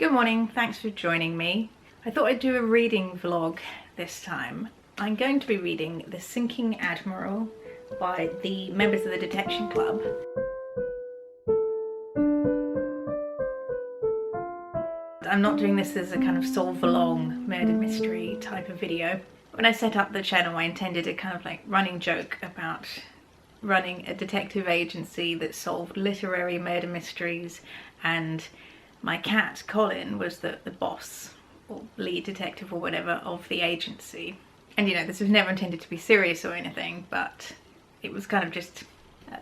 Good morning, thanks for joining me. I thought I'd do a reading vlog this time. I'm going to be reading The Sinking Admiral by the members of the Detection Club. I'm not doing this as a kind of solve-along murder mystery type of video. When I set up the channel, I intended a kind of like running joke about running a detective agency that solved literary murder mysteries, and my cat Colin was the boss or lead detective or whatever of the agency. And you know, this was never intended to be serious or anything, but it was kind of just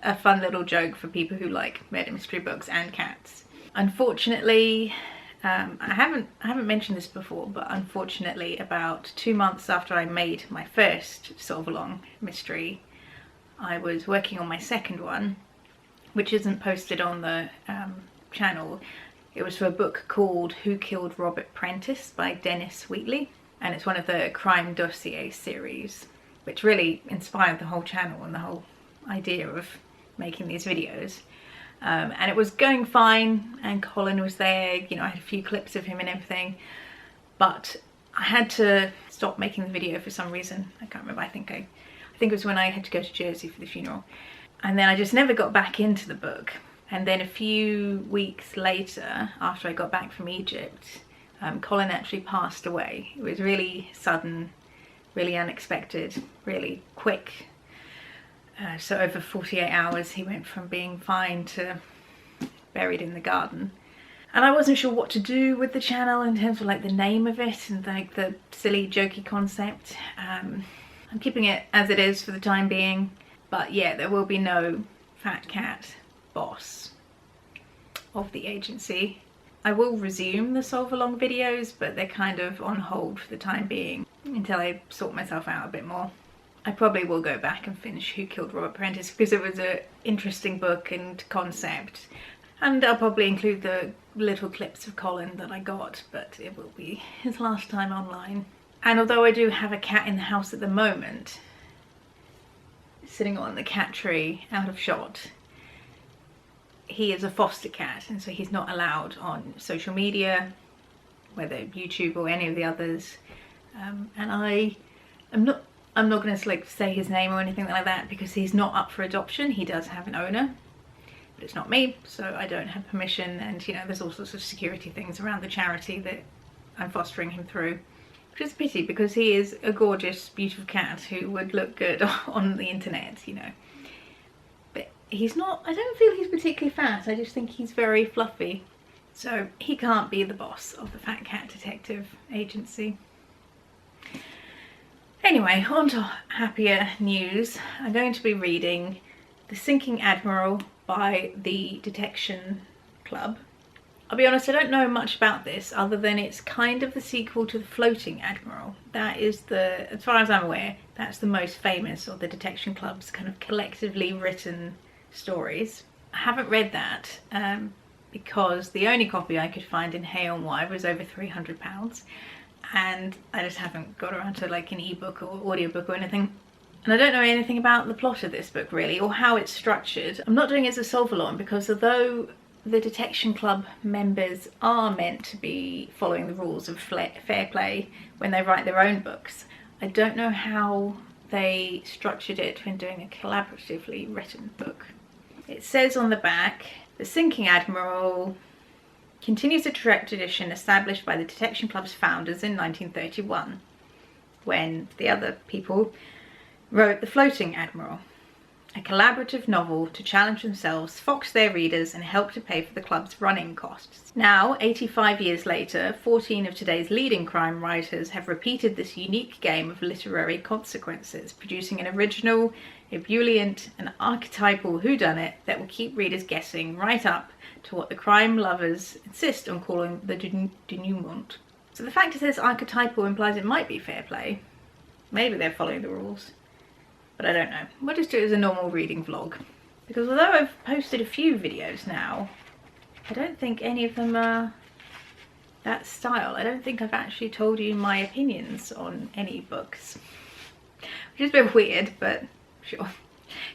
a fun little joke for people who like murder mystery books and cats. Unfortunately, I haven't mentioned this before, but unfortunately about 2 months after I made my first solve-along mystery, I was working on my second one, which isn't posted on the channel. It was for a book called Who Killed Robert Prentice by Dennis Wheatley, and it's one of the crime dossier series, which really inspired the whole channel and the whole idea of making these videos. And it was going fine, and Colin was there, you know, I had a few clips of him and everything, but I had to stop making the video for some reason. I can't remember. I think it was when I had to go to Jersey for the funeral, and then I just never got back into the book. And then a few weeks later, after I got back from Egypt, Colin actually passed away. It was really sudden, really unexpected, really quick. So over 48 hours he went from being fine to buried in the garden. And I wasn't sure what to do with the channel in terms of like the name of it and like the silly jokey concept. I'm keeping it as it is for the time being, but yeah, there will be no fat cat boss of the agency. I will resume the solve-along videos, but they're kind of on hold for the time being until I sort myself out a bit more. I probably will go back and finish Who Killed Robert Prentice because it was an interesting book and concept, and I'll probably include the little clips of Colin that I got, but it will be his last time online. And although I do have a cat in the house at the moment, sitting on the cat tree out of shot, he is a foster cat, and so he's not allowed on social media, whether YouTube or any of the others. And I'm not going to like say his name or anything like that because he's not up for adoption. He does have an owner, but it's not me, so I don't have permission. And you know, there's all sorts of security things around the charity that I'm fostering him through, which is a pity because he is a gorgeous, beautiful cat who would look good on the internet, you know. But he's not, I don't feel he's particularly fat, I just think he's very fluffy. So he can't be the boss of the Fat Cat Detective Agency. Anyway, on to happier news. I'm going to be reading The Sinking Admiral by the Detection Club. I'll be honest, I don't know much about this other than it's kind of the sequel to the Floating Admiral. That is the, as far as I'm aware, that's the most famous of the Detection Club's kind of collectively written stories. I haven't read that because the only copy I could find in Hay-on-Wye was over £300, and I just haven't got around to like an ebook or audiobook or anything. And I don't know anything about the plot of this book really, or how it's structured. I'm not doing it as a solve-along because although the Detection Club members are meant to be following the rules of fair play when they write their own books, I don't know how they structured it when doing a collaboratively written book. It says on the back, The Sinking Admiral continues a tradition established by the Detection Club's founders in 1931, when the other people wrote The Floating Admiral, a collaborative novel to challenge themselves, fox their readers, and help to pay for the club's running costs. Now, 85 years later, 14 of today's leading crime writers have repeated this unique game of literary consequences, producing an original, ebullient, and archetypal whodunit that will keep readers guessing right up to what the crime lovers insist on calling the denouement. So the fact it says archetypal implies it might be fair play. Maybe they're following the rules, but I don't know. We'll just do it as a normal reading vlog, because although I've posted a few videos now, I don't think any of them are that style. I don't think I've actually told you my opinions on any books, which is a bit weird, but sure.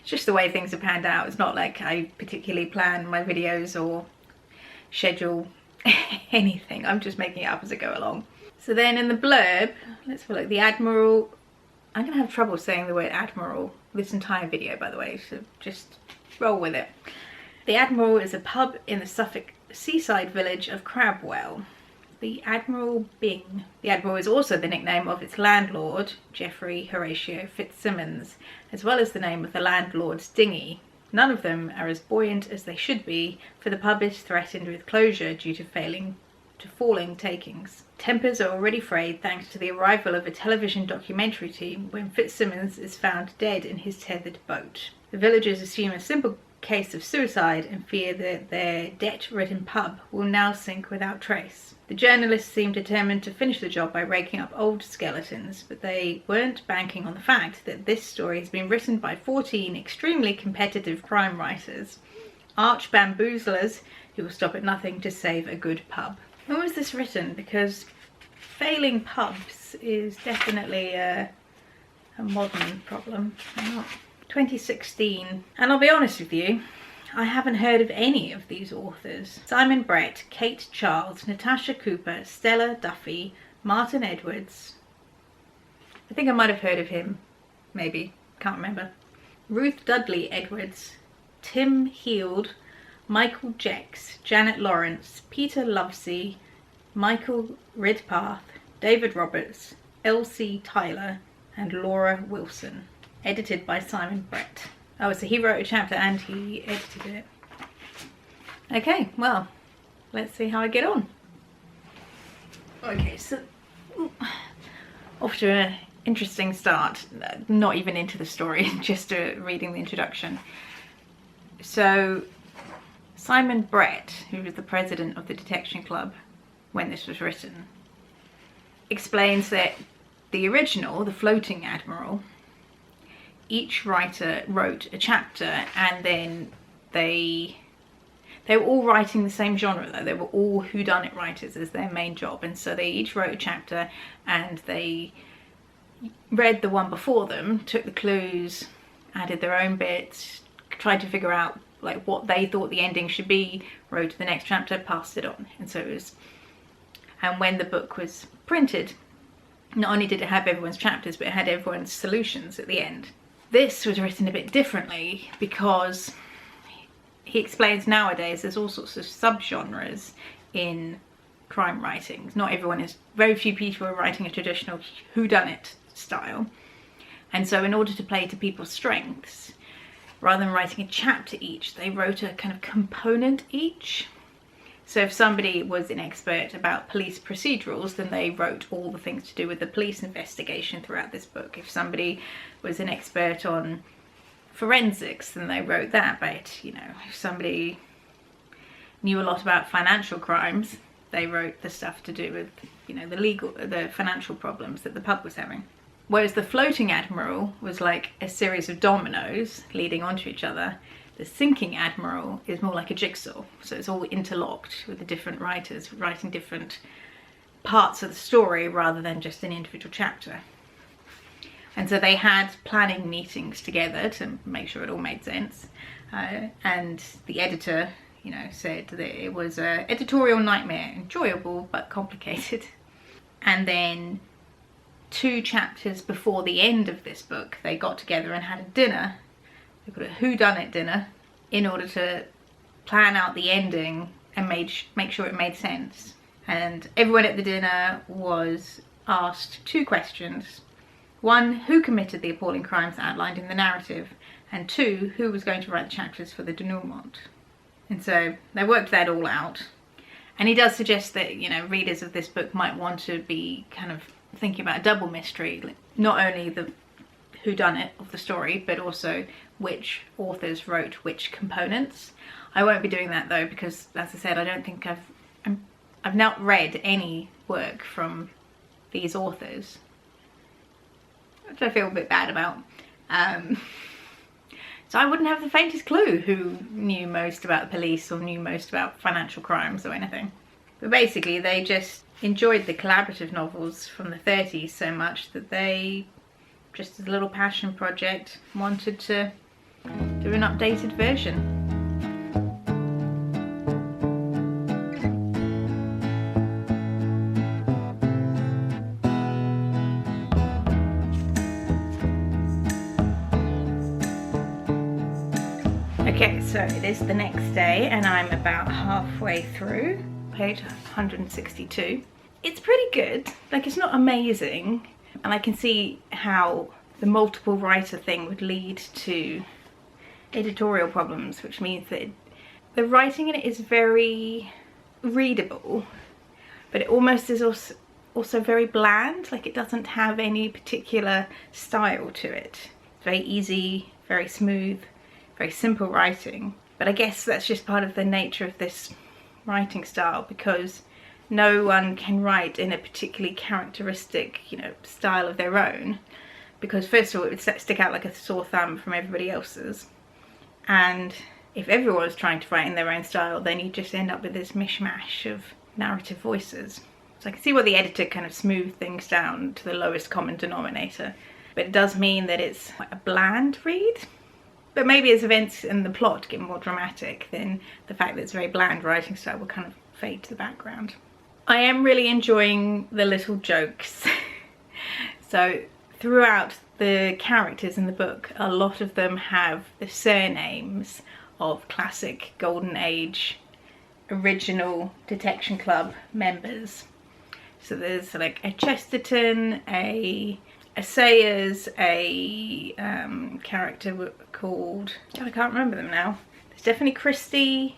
It's just the way things have panned out. It's not like I particularly plan my videos or schedule anything. I'm just making it up as I go along. So then in the blurb, let's have a look. The Admiral, I'm gonna have trouble saying the word Admiral this entire video, by the way, so just roll with it. The Admiral is a pub in the Suffolk seaside village of Crabwell. The Admiral Byng. The Admiral is also the nickname of its landlord, Geoffrey Horatio Fitzsimmons, as well as the name of the landlord's dinghy. None of them are as buoyant as they should be, for the pub is threatened with closure due to falling takings. Tempers are already frayed thanks to the arrival of a television documentary team when Fitzsimmons is found dead in his tethered boat. The villagers assume a simple case of suicide and fear that their debt-ridden pub will now sink without trace. The journalists seem determined to finish the job by raking up old skeletons, but they weren't banking on the fact that this story has been written by 14 extremely competitive crime writers, arch bamboozlers who will stop at nothing to save a good pub. When was this written? Because failing pubs is definitely a modern problem. 2016. And I'll be honest with you, I haven't heard of any of these authors. Simon Brett, Kate Charles, Natasha Cooper, Stella Duffy, Martin Edwards. I think I might have heard of him, maybe, can't remember. Ruth Dudley Edwards, Tim Heald, Michael Jex, Janet Lawrence, Peter Lovesey, Michael Ridpath, David Roberts, Elsie Tyler, and Laura Wilson. Edited by Simon Brett. Oh, so he wrote a chapter and he edited it. Okay, well, let's see how I get on. Okay, so off to an interesting start. Not even into the story, just reading the introduction. So Simon Brett, who was the president of the Detection Club when this was written, explains that the original, the Floating Admiral, each writer wrote a chapter, and then they were all writing the same genre though. They were all whodunit writers as their main job, and so they each wrote a chapter and they read the one before them, took the clues, added their own bits, tried to figure out like what they thought the ending should be, wrote the next chapter, passed it on. And so it was, and when the book was printed, not only did it have everyone's chapters, but it had everyone's solutions at the end. This was written a bit differently because he explains nowadays there's all sorts of subgenres in crime writings. Not everyone is, very few people are writing a traditional whodunit style. And so in order to play to people's strengths, rather than writing a chapter each, they wrote a kind of component each. So if somebody was an expert about police procedurals, then they wrote all the things to do with the police investigation throughout this book. If somebody was an expert on forensics, then they wrote that bit. You know, if somebody knew a lot about financial crimes, they wrote the stuff to do with, you know, the financial problems that the pub was having. Whereas the Floating Admiral was like a series of dominoes leading onto each other. The Sinking Admiral is more like a jigsaw, so it's all interlocked with the different writers writing different parts of the story rather than just an individual chapter. And so they had planning meetings together to make sure it all made sense. And the editor, you know, said that it was an editorial nightmare, enjoyable but complicated. And then 2 chapters before the end of this book, they got together and had a dinner. They called it a whodunit dinner, in order to plan out the ending and make sure it made sense. And everyone at the dinner was asked 2 questions. 1, who committed the appalling crimes outlined in the narrative? And 2, who was going to write the chapters for the denouement? And so they worked that all out. And he does suggest that, you know, readers of this book might want to be kind of thinking about a double mystery, like not only the whodunit of the story, but also which authors wrote which components. I won't be doing that though, because as I said, I don't think I've not read any work from these authors, which I feel a bit bad about. So I wouldn't have the faintest clue who knew most about the police or knew most about financial crimes or anything. But basically they just enjoyed the collaborative novels from the 30s so much that they, just as a little passion project, wanted to do an updated version. Okay, so it is the next day and I'm about halfway through page 162. It's pretty good, like it's not amazing, and I can see how the multiple writer thing would lead to editorial problems, which means that the writing in it is very readable, but it almost is also very bland, like it doesn't have any particular style to it. It's very easy, very smooth, very simple writing. But I guess that's just part of the nature of this writing style, because no one can write in a particularly characteristic, style of their own, because first of all it would stick out like a sore thumb from everybody else's, and if everyone was trying to write in their own style, then you just end up with this mishmash of narrative voices. So I can see why the editor kind of smoothed things down to the lowest common denominator, but it does mean that it's quite a bland read. But maybe as events and the plot get more dramatic, then the fact that it's a very bland writing style will kind of fade to the background. I am really enjoying the little jokes. So throughout the characters in the book, a lot of them have the surnames of classic Golden Age original Detection Club members. So there's like a Chesterton, a Sayers, a character called, I can't remember them now. There's definitely Christie,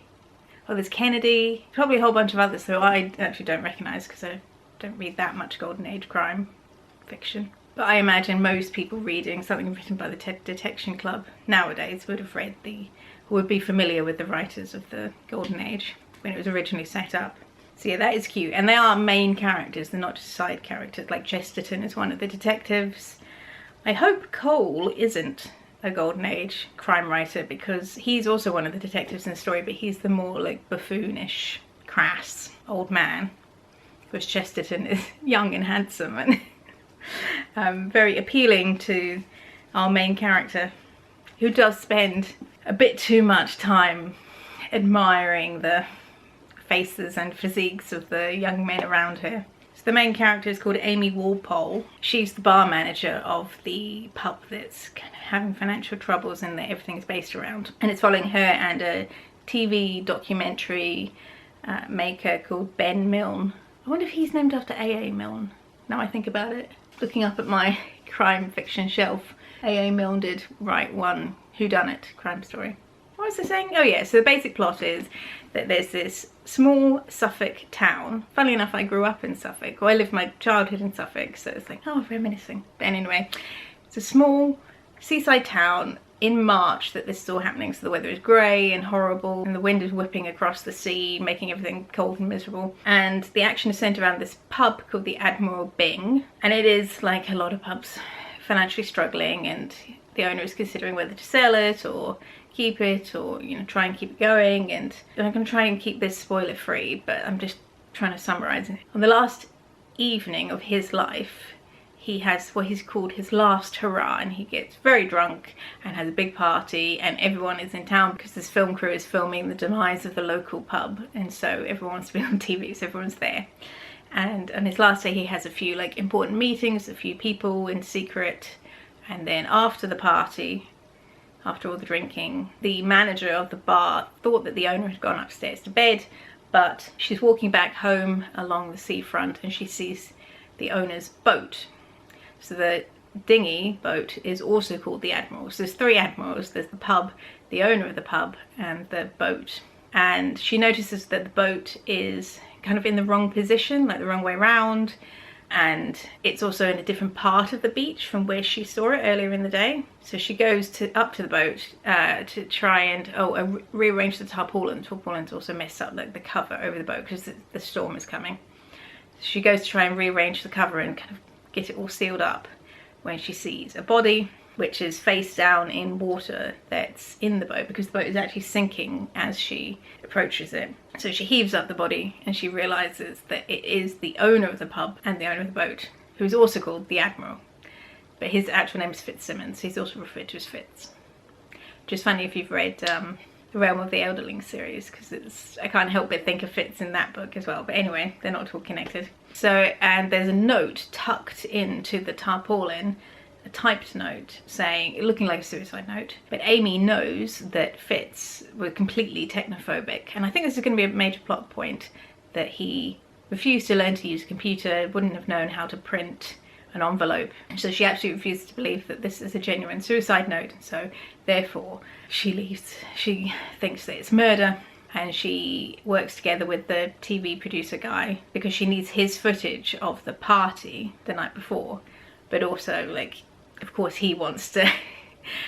there's Kennedy, probably a whole bunch of others who I actually don't recognise because I don't read that much Golden Age crime fiction. But I imagine most people reading something written by the Detection Club nowadays would be familiar with the writers of the Golden Age when it was originally set up. So yeah, that is cute. And they are main characters, they're not just side characters. Like Chesterton is one of the detectives. I hope Cole isn't a Golden Age crime writer, because he's also one of the detectives in the story, but he's the more like buffoonish, crass old man. Whereas Chesterton is young and handsome and very appealing to our main character, who does spend a bit too much time admiring the faces and physiques of the young men around her. So the main character is called Amy Walpole. She's the bar manager of the pub that's kind of having financial troubles and that everything's based around. And it's following her and a TV documentary maker called Ben Milne. I wonder if he's named after A.A. Milne, now I think about it. Looking up at my crime fiction shelf, A.A. Milne did write one whodunit crime story. What was I saying? Oh yeah, so the basic plot is that there's this small Suffolk town. Funnily enough, I grew up in Suffolk. Well, I lived my childhood in Suffolk, so it's like, oh, reminiscing. But anyway, it's a small seaside town in March that this is all happening. So the weather is grey and horrible, and the wind is whipping across the sea, making everything cold and miserable. And the action is centred around this pub called the Admiral Byng. And it is, like a lot of pubs, financially struggling, and the owner is considering whether to sell it or keep it, or try and keep it going. And I'm going to try and keep this spoiler free, but I'm just trying to summarise it. On the last evening of his life, he has what he's called his last hurrah, and he gets very drunk and has a big party, and everyone is in town because this film crew is filming the demise of the local pub, and so everyone wants to be on TV, so everyone's there. And on his last day he has a few like important meetings, a few people in secret, and then after the party, after all the drinking, the manager of the bar thought that the owner had gone upstairs to bed, but she's walking back home along the seafront and she sees the owner's boat. So the dinghy boat is also called the Admiral. So there's three Admirals. There's the pub, the owner of the pub, and the boat. And she notices that the boat is kind of in the wrong position, like the wrong way round, and it's also in a different part of the beach from where she saw it earlier in the day. So she goes up to the boat to try and rearrange the tarpaulin. Tarpaulin's also messed up, like the cover over the boat, because the storm is coming. So she goes to try and rearrange the cover and kind of get it all sealed up, when she sees a body which is face down in water that's in the boat, because the boat is actually sinking as she approaches it. So she heaves up the body and she realises that it is the owner of the pub and the owner of the boat, who's also called the Admiral. But his actual name is Fitzsimmons. He's also referred to as Fitz. Just funny if you've read The Realm of the Elderling series, because I can't help but think of Fitz in that book as well. But anyway, they're not all connected. So, and there's a note tucked into the tarpaulin a typed note saying, looking like a suicide note, but Amy knows that Fitz was completely technophobic, and I think this is going to be a major plot point, that he refused to learn to use a computer, wouldn't have known how to print an envelope, so she absolutely refuses to believe that this is a genuine suicide note, so therefore she leaves. She thinks that it's murder, and she works together with the TV producer guy because she needs his footage of the party the night before, but also, like, of course he wants to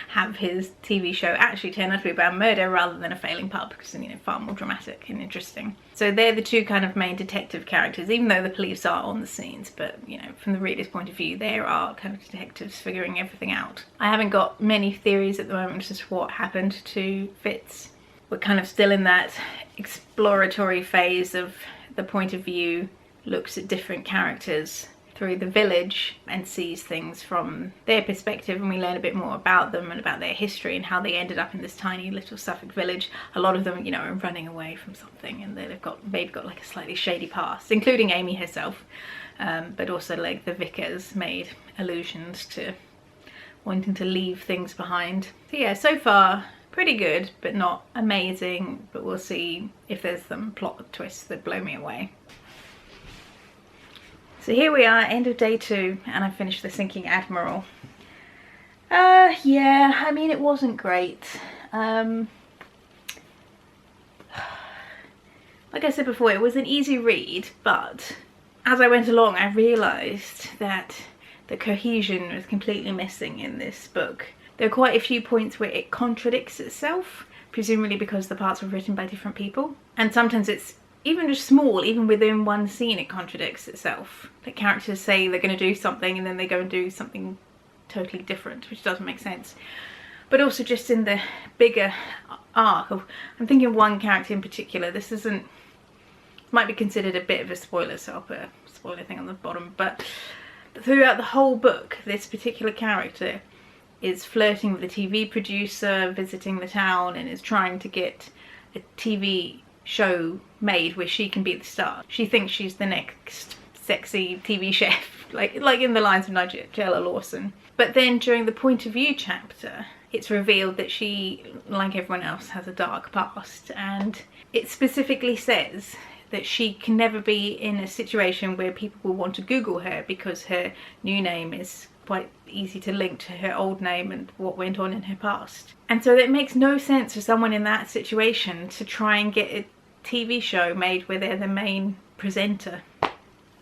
have his TV show actually turn out to be about murder rather than a failing pub, because, you know, far more dramatic and interesting. So they're the two kind of main detective characters, even though the police are on the scenes, but, you know, from the reader's point of view, there are kind of detectives figuring everything out. I haven't got many theories at the moment as to what happened to Fitz. We're kind of still in that exploratory phase of the point of view, looks at different characters through the village and sees things from their perspective, and we learn a bit more about them and about their history and how they ended up in this tiny little Suffolk village. A lot of them, you know, are running away from something, and they've got like a slightly shady past, including Amy herself, but also like the vicars made allusions to wanting to leave things behind. So yeah, so far pretty good, but not amazing, but we'll see if there's some plot twists that blow me away. So here we are, end of day 2, and I finished the Sinking Admiral. Yeah, I mean, it wasn't great. Like I said before, it was an easy read, but as I went along, I realised that the cohesion was completely missing in this book. There are quite a few points where it contradicts itself, presumably because the parts were written by different people, and sometimes it's even just small, even within one scene it contradicts itself. Like, characters say they're going to do something and then they go and do something totally different, which doesn't make sense. But also just in the bigger arc of, I'm thinking of one character in particular. This might be considered a bit of a spoiler, so I'll put a spoiler thing on the bottom, but throughout the whole book, this particular character is flirting with a TV producer, visiting the town, and is trying to get a TV show made where she can be the star. She thinks she's the next sexy TV chef, like in the lines of Nigella Lawson. But then during the point of view chapter, it's revealed that she, like everyone else, has a dark past, and it specifically says that she can never be in a situation where people will want to Google her because her new name is quite easy to link to her old name and what went on in her past. And so it makes no sense for someone in that situation to try and get a TV show made where they're the main presenter.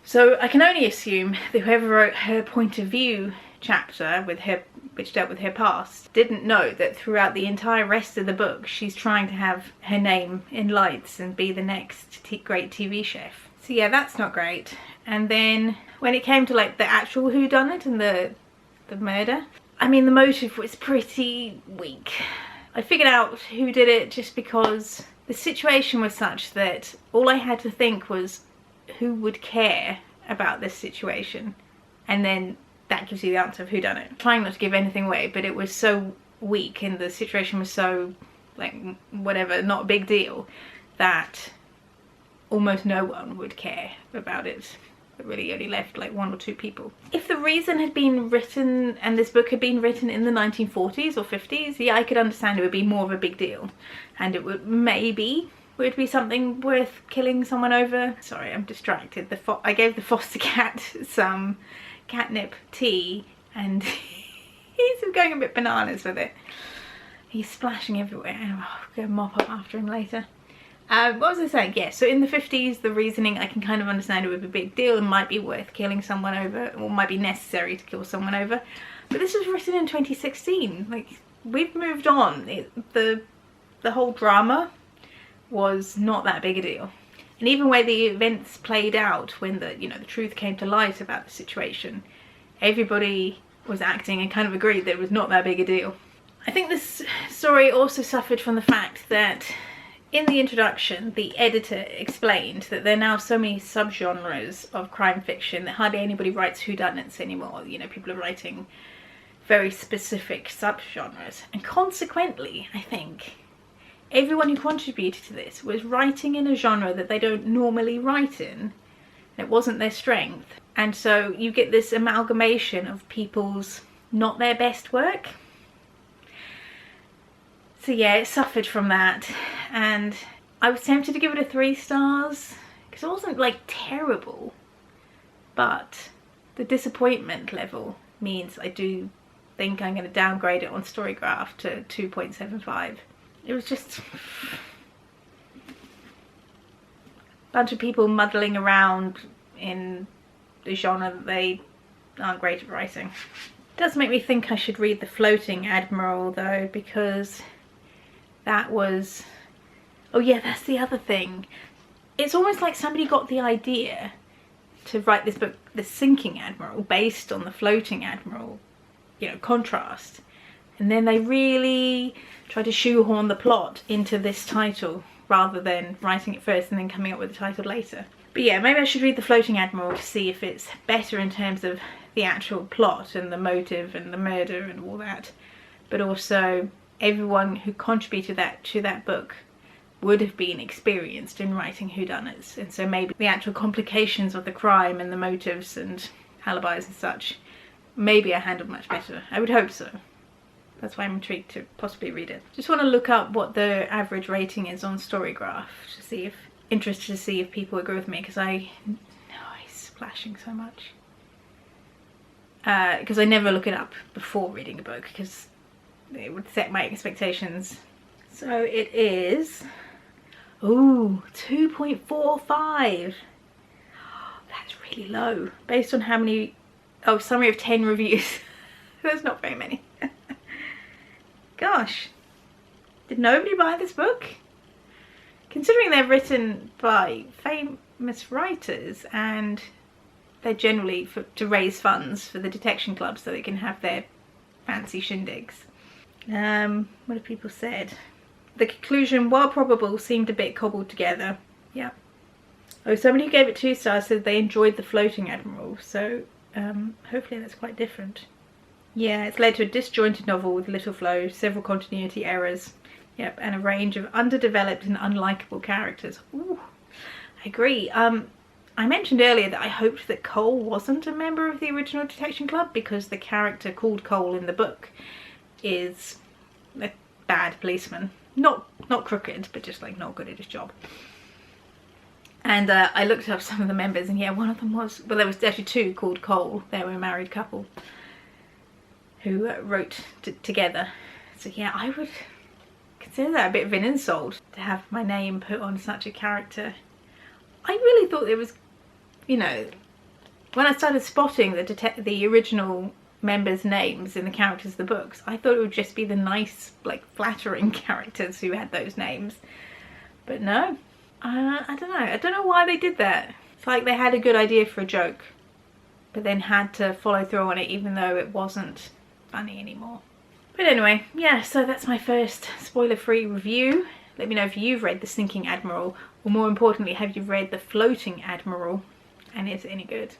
So I can only assume that whoever wrote her point of view chapter which dealt with her past, didn't know that throughout the entire rest of the book she's trying to have her name in lights and be the next great TV chef. So yeah, that's not great. And then when it came to like the actual whodunit and the murder, I mean, the motive was pretty weak. I figured out who did it just because the situation was such that all I had to think was, who would care about this situation? And then that gives you the answer of who done it. Trying not to give anything away, but it was so weak and the situation was so, like, whatever, not a big deal, that almost no one would care about it. It really only left like 1 or 2 people. If the reason had been written, and this book had been written in the 1940s or 50s, yeah, I could understand it would be more of a big deal. And it would be something worth killing someone over. Sorry, I'm distracted. I gave the foster cat some catnip tea and he's going a bit bananas with it. He's splashing everywhere. I'll go mop up after him later. What was I saying? Yeah, so in the 50s, the reasoning, I can kind of understand it would be a big deal and might be worth killing someone over, or might be necessary to kill someone over. But this was written in 2016. Like, we've moved on. The whole drama was not that big a deal. And even where the events played out, when the truth came to light about the situation, everybody was acting and kind of agreed that it was not that big a deal. I think this story also suffered from the fact that in the introduction, the editor explained that there are now so many subgenres of crime fiction that hardly anybody writes whodunits anymore. You know, people are writing very specific subgenres. And consequently, I think, everyone who contributed to this was writing in a genre that they don't normally write in. It wasn't their strength. And so you get this amalgamation of people's not their best work. So yeah, it suffered from that, and I was tempted to give it a 3 stars because it wasn't like terrible, but the disappointment level means I do think I'm going to downgrade it on Storygraph to 2.75. It was just a bunch of people muddling around in the genre that they aren't great at writing. It does make me think I should read the Floating Admiral though, because that was... oh yeah, that's the other thing. It's almost like somebody got the idea to write this book, The Sinking Admiral, based on the Floating Admiral, you know, contrast. And then they really tried to shoehorn the plot into this title rather than writing it first and then coming up with the title later. But yeah, maybe I should read The Floating Admiral to see if it's better in terms of the actual plot and the motive and the murder and all that. But also, everyone who contributed to that book would have been experienced in writing whodunits, and so maybe the actual complications of the crime and the motives and alibis and such, maybe I handled much better. I would hope so. That's why I'm intrigued to possibly read it. Just want to look up what the average rating is on Storygraph to see if, interested to see if people agree with me, because he's splashing so much. Because I never look it up before reading a book, because it would set my expectations. So it is, ooh, 2.45. That's really low. Based on how many, oh, summary of 10 reviews. There's not very many. Gosh, did nobody buy this book? Considering they're written by famous writers and they're generally to raise funds for the detection club so they can have their fancy shindigs. What have people said? The conclusion, while probable, seemed a bit cobbled together. Yeah. Oh, somebody who gave it 2 stars said they enjoyed The Floating Admiral, so hopefully that's quite different. Yeah, it's led to a disjointed novel with little flow, several continuity errors, yep, and a range of underdeveloped and unlikable characters. Ooh, I agree. I mentioned earlier that I hoped that Cole wasn't a member of the original Detection Club because the character called Cole in the book is a bad policeman. Not crooked, but just like not good at his job. And I looked up some of the members, and yeah, one of them was, well, there was actually 2 called Cole. They were a married couple who wrote together. So yeah, I would consider that a bit of an insult to have my name put on such a character. I really thought it was, you know, when I started spotting the original members' names in the characters of the books, I thought it would just be the nice, like, flattering characters who had those names. But no, I don't know. I don't know why they did that. It's like they had a good idea for a joke, but then had to follow through on it even though it wasn't funny anymore. But anyway, yeah, so that's my first spoiler-free review. Let me know if you've read The Sinking Admiral, or more importantly, have you read The Floating Admiral, and is it any good?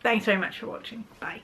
Thanks very much for watching. Bye.